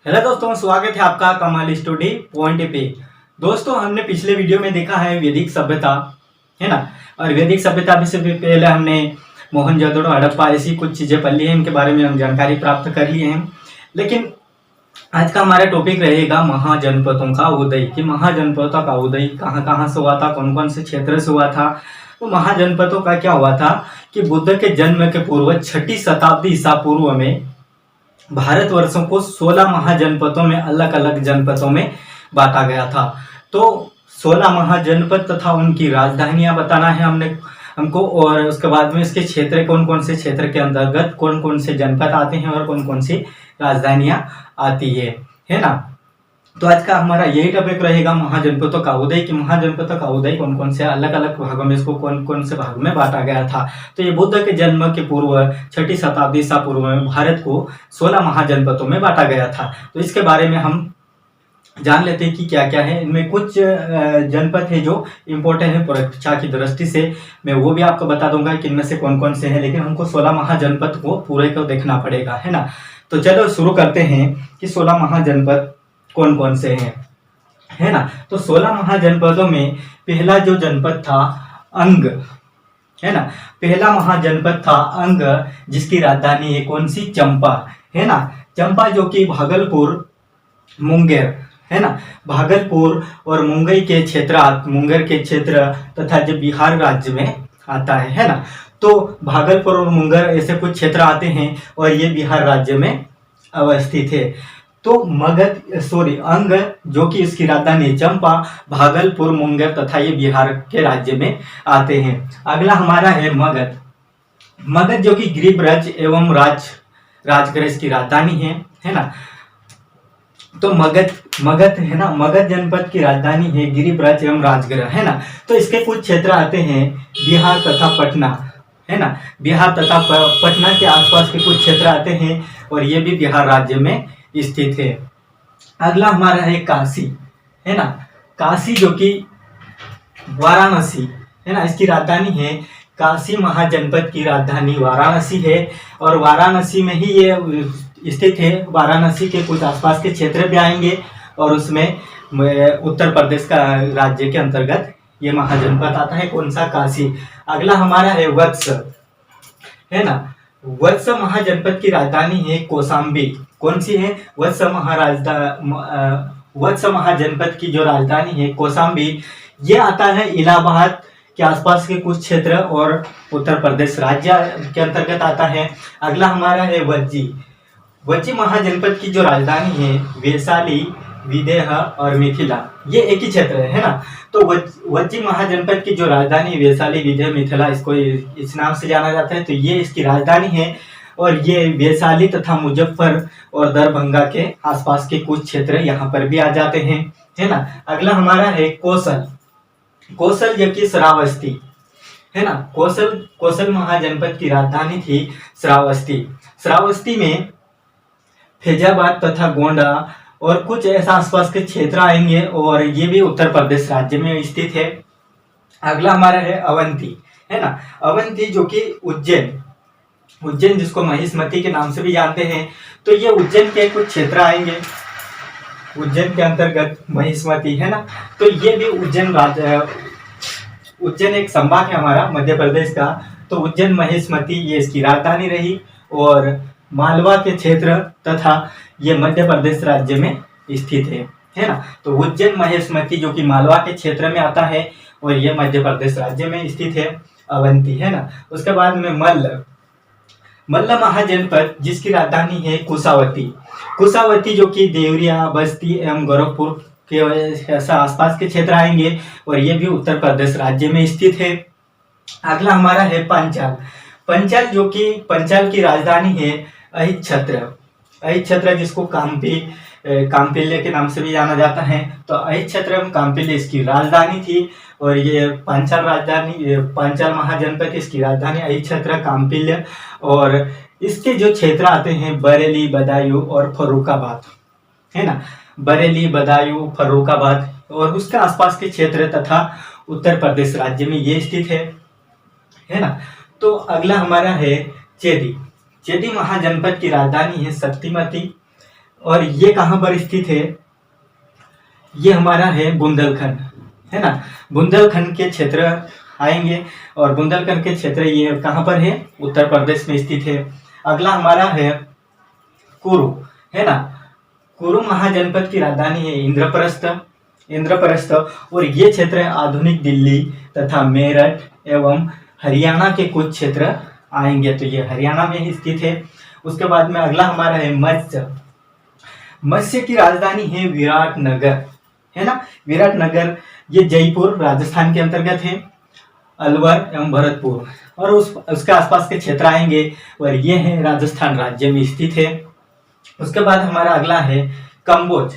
Hello दोस्तों, स्वागत है आपका कमाल स्टडी पॉइंट पे। दोस्तों, हमने पिछले वीडियो में देखा है वैदिक सभ्यता, है ना। और वैदिक सभ्यता से भी पहले हमने मोहनजोदड़ो, हड़प्पा ऐसी कुछ चीजें पढ़ ली हैं, इनके बारे में हम जानकारी प्राप्त कर लिए हैं। लेकिन आज का हमारा टॉपिक रहेगा महाजनपदों का उदय, कि महाजनपदों का उदय कहाँ कहाँ से हुआ था, कौन कौन से क्षेत्र से हुआ था। तो महाजनपदों का क्या हुआ था कि बुद्ध के जन्म के पूर्व 6ठी शताब्दी ईसा पूर्व में भारतवर्षों को 16 महाजनपदों में, अलग अलग जनपदों में बांटा गया था। तो 16 महाजनपद तथा उनकी राजधानियां बताना है हमको, और उसके बाद में इसके क्षेत्र, कौन कौन से क्षेत्र के अंतर्गत कौन कौन से जनपद आते हैं और कौन कौन सी राजधानियां आती है ना। तो आज का हमारा यही टॉपिक रहेगा महाजनपदों का उदय, कि महाजनपदों का उदय कौन कौन से अलग अलग भागों में, इसको कौन कौन से भागों में बांटा गया था। तो ये बुद्ध के जन्म के पूर्व 6ठी शताब्दी ईसा पूर्व में भारत को 16 महाजनपदों में बांटा गया था। तो इसके बारे में हम जान लेते हैं कि क्या क्या है। इनमें कुछ जनपद है जो इम्पोर्टेंट है परीक्षा की दृष्टि से, मैं वो भी आपको बता दूंगा कि इनमें से कौन कौन से हैं, लेकिन हमको 16 महाजनपद को पूरे को देखना पड़ेगा, है ना। तो चलो शुरू करते हैं कि 16 महाजनपद कौन कौन से हैं, है ना। तो 16 महाजनपदों में पहला जो जनपद था अंग, है ना। पहला महाजनपद था अंग, जिसकी राजधानी है कौन सी, चंपा, है ना। चंपा जो कि भागलपुर, मुंगेर, है ना, भागलपुर और मुंगई के क्षेत्र, मुंगेर के क्षेत्र तथा जो बिहार राज्य में आता है ना। तो भागलपुर और मुंगेर ऐसे कुछ क्षेत्र आते हैं और ये बिहार राज्य में अवस्थित है। तो अंग जो कि इसकी राजधानी चंपा, भागलपुर, मुंगेर तथा ये बिहार के राज्य में आते हैं। अगला हमारा है मगध। मगध जो कि गिरिब्रज एवं राजगृह इसकी राजधानी है ना। तो मगध है ना, मगध जनपद की राजधानी है गिरिब्रज एवं राजगृह, है ना। तो इसके कुछ क्षेत्र आते हैं बिहार तथा पटना, है ना। बिहार तथा पटना के आसपास के कुछ क्षेत्र आते हैं और ये भी बिहार राज्य में स्थित है। अगला हमारा है काशी, है ना। काशी जो कि वाराणसी, है ना, इसकी राजधानी है। काशी महाजनपद की राजधानी वाराणसी है और वाराणसी में ही ये स्थित है। वाराणसी के कुछ आसपास के क्षेत्र भी आएंगे और उसमें उत्तर प्रदेश का राज्य के अंतर्गत ये महाजनपद आता है, कौन सा, काशी। अगला हमारा है वत्स, है ना। वत्स महाजनपद की राजधानी है कौशाम्बी, कौन सी है, वत्स महाजनपद की जो राजधानी है कौशाम्बी, ये आता है इलाहाबाद के आसपास के कुछ क्षेत्र और उत्तर प्रदेश राज्य के अंतर्गत आता है। अगला हमारा है वज्जी महाजनपद की जो राजधानी है वैशाली, विदेह और मिथिला, ये एक ही क्षेत्र है ना। तो वज्जी महाजनपद की जो राजधानी वैशाली, विदेह, मिथिला, इसको इस नाम से जाना जाता है। तो ये इसकी राजधानी है और ये वैशाली तथा मुजफ्फर और दरभंगा के आसपास के कुछ क्षेत्र यहाँ पर भी आ जाते हैं, है ना। अगला हमारा है कौशल जो कि श्रावस्ती, है ना। कौशल महाजनपद की राजधानी थी श्रावस्ती में फैजाबाद तथा गोंडा और कुछ ऐसा आसपास के क्षेत्र आएंगे और ये भी उत्तर प्रदेश राज्य में स्थित है। अगला हमारा है अवंती, है ना। अवंती जो कि उज्जैन जिसको महिष्मती के नाम से भी जानते हैं। तो ये उज्जैन के कुछ क्षेत्र आएंगे, उज्जैन के अंतर्गत महिष्मती, है ना। तो ये भी उज्जैन एक संभाग है हमारा मध्य प्रदेश का। तो उज्जैन महिष्मती ये इसकी राजधानी रही और मालवा के क्षेत्र तथा ये मध्य प्रदेश राज्य में स्थित है ना। तो उज्जैन महिष्मती जो कि मालवा के क्षेत्र में आता है और ये मध्य प्रदेश राज्य में स्थित है, अवंती, है ना। उसके बाद में मल्ल महाजनपद जिसकी राजधानी है कुशावती जो कि देवरिया, बस्ती एवं गोरखपुर के आसपास के क्षेत्र आएंगे और ये भी उत्तर प्रदेश राज्य में स्थित है। अगला हमारा है पंचाल जो कि पंचाल की राजधानी है अहिच्छत्र जिसको काम्पिल्य के नाम से भी जाना जाता है। तो अहिच्छत्र काम्पिल्य इसकी राजधानी थी और ये पांचाल महाजनपद इसकी राजधानी अहिच्छत्र काम्पिल्य, और इसके जो क्षेत्र आते हैं बरेली, बदायूं और फर्रुखाबाद, है ना। बरेली, बदायूं, फर्रुखाबाद और उसके आसपास के क्षेत्र तथा उत्तर प्रदेश राज्य में ये स्थित है ना। तो अगला हमारा है चेदी महाजनपद की राजधानी है शक्तिमती और ये कहाँ पर स्थित है, ये हमारा है बुंदेलखंड, है ना। बुंदेलखंड के क्षेत्र आएंगे और बुंदेलखंड के क्षेत्र ये कहाँ पर है, उत्तर प्रदेश में स्थित है। अगला हमारा है कुरु, है ना। कुरु महाजनपद की राजधानी है इंद्रप्रस्थ और ये क्षेत्र आधुनिक दिल्ली तथा मेरठ एवं हरियाणा के कुछ क्षेत्र आएंगे, तो ये हरियाणा में ही स्थित है। उसके बाद में अगला हमारा है मत्स्य की राजधानी है विराटनगर, है ना। विराटनगर ये जयपुर राजस्थान के अंतर्गत है, अलवर एवं भरतपुर और उसके आसपास के क्षेत्र आएंगे और ये है राजस्थान राज्य में स्थित है। उसके बाद हमारा अगला है कंबोज,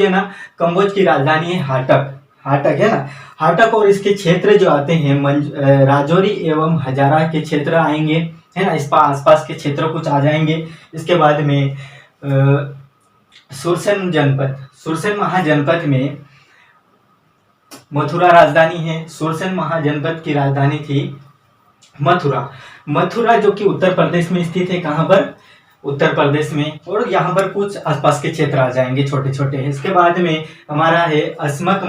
है ना। कंबोज की राजधानी है हाटक, है ना। हाटक और इसके क्षेत्र जो आते हैं राजौरी एवं हजारा के क्षेत्र आएंगे, है ना। इस आसपास के क्षेत्र कुछ आ जाएंगे। इसके बाद में सुरसन महाजनपद में मथुरा राजधानी है। सुरसन महाजनपद की राजधानी थी मथुरा जो कि उत्तर प्रदेश में स्थित है। कहाँ पर, उत्तर प्रदेश में। और यहाँ पर कुछ आसपास के क्षेत्र आ जाएंगे छोटे छोटे। इसके बाद में हमारा है अस्मक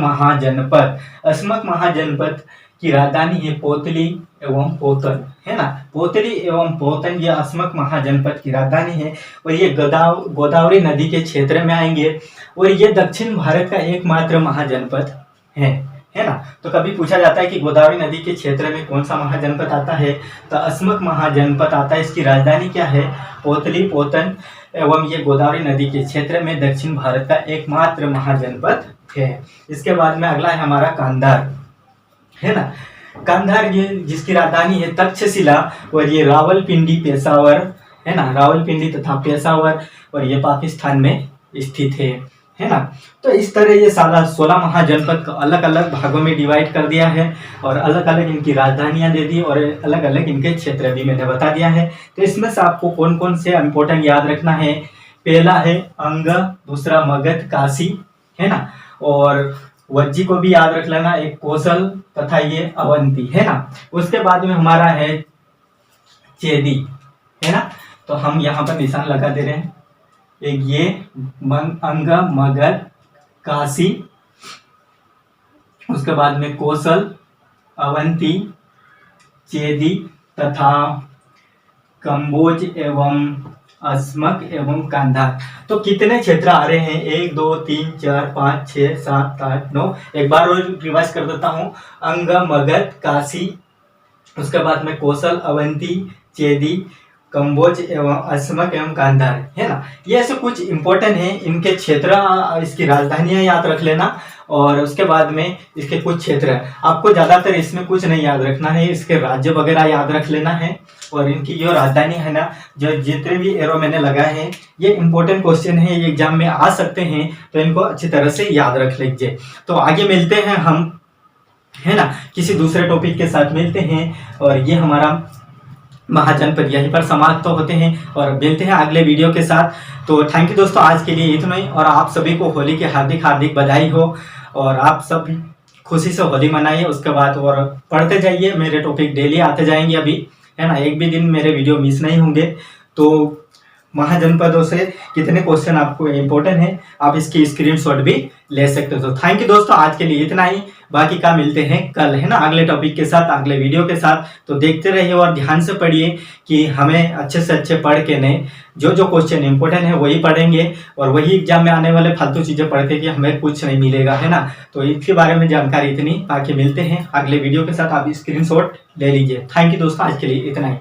महाजनपद की राजधानी है पोतली एवं पोतन, है ना। पोतली एवं पोतन ये अस्मक महाजनपद की राजधानी है और ये गोदावरी नदी के क्षेत्र में आएंगे और ये दक्षिण भारत का एकमात्र महाजनपद है ना। तो कभी पूछा जाता है कि गोदावरी नदी के क्षेत्र में कौन सा महाजनपद आता है, तो अस्मक महाजनपद आता है। इसकी राजधानी क्या है, पोतली पोतन एवं ये गोदावरी नदी के क्षेत्र में दक्षिण भारत का एकमात्र महाजनपद है। इसके बाद में अगला है हमारा कांधार, है ना। कांधार ये जिसकी राजधानी है तक्षशिला और ये रावलपिंडी पेशावर, है ना। रावलपिंडी तथा पेशावर और ये पाकिस्तान में स्थित है ना। तो इस तरह ये सारा 16 महाजनपद को अलग अलग भागों में डिवाइड कर दिया है और अलग अलग इनकी राजधानियां दे दी और अलग अलग इनके क्षेत्र भी मैंने बता दिया है। तो इसमें से आपको कौन कौन से इंपॉर्टेंट याद रखना है, पहला है अंग, दूसरा मगध काशी, है ना। और वज्जी को भी याद रख लेना, एक कौशल तथा ये अवंती, है ना। उसके बाद में हमारा है चेदी, है ना। तो हम यहाँ पर निशान लगा दे रहे हैं, एक ये अंग, मगध, काशी, उसके बाद में कौशल, अवंती, चेदी तथा कंबोज एवं अस्मक एवं कांधार। तो कितने क्षेत्र आ रहे हैं, 1 2 3 4 5 6 7 8 9। एक बार और रिवाइज कर देता हूँ, अंग, मगध, काशी, उसके बाद में कौशल, अवंती, चेदी, कंबोज एवं अस्मक एवं कांधार, है ना। ये ऐसे कुछ इंपॉर्टेंट है, इनके क्षेत्र, इसकी राजधानियां याद रख लेना और उसके बाद में इसके कुछ क्षेत्र आपको ज्यादातर इसमें कुछ नहीं याद रखना है, इसके राज्य वगैरह याद रख लेना है और इनकी जो राजधानी है ना, जो जितने भी एरो मैंने लगाए हैं ये इंपॉर्टेंट क्वेश्चन है, ये एग्जाम में आ सकते हैं, तो इनको अच्छी तरह से याद रख लीजिए। तो आगे मिलते हैं हम, है ना, किसी दूसरे टॉपिक के साथ मिलते हैं और ये हमारा महाजनपद यहीं पर समाप्त तो होते हैं और मिलते हैं अगले वीडियो के साथ। तो थैंक यू दोस्तों, आज के लिए इतना ही और आप सभी को होली की हार्दिक हार्दिक बधाई हो और आप सब खुशी से होली मनाइए। उसके बाद और पढ़ते जाइए, मेरे टॉपिक डेली आते जाएंगे अभी, है ना। एक भी दिन मेरे वीडियो मिस नहीं होंगे। तो महाजनपदों से कितने क्वेश्चन आपको इम्पोर्टेंट है, आप इसकी स्क्रीनशॉट भी ले सकते हो। तो थैंक यू दोस्तों, आज के लिए इतना ही, बाकी का मिलते हैं कल, है ना, अगले टॉपिक के साथ, अगले वीडियो के साथ। तो देखते रहिए और ध्यान से पढ़िए कि हमें अच्छे से अच्छे पढ़ के नहीं, जो जो क्वेश्चन इंपॉर्टेंट है वही पढ़ेंगे और वही एग्जाम में आने वाले फालतू चीजें पढ़ के कि हमें कुछ नहीं मिलेगा, है ना। तो इसके बारे में जानकारी इतनी, बाकी मिलते हैं अगले वीडियो के साथ, आप स्क्रीनशॉट ले लीजिए। थैंक यू दोस्तों, आज के लिए इतना ही।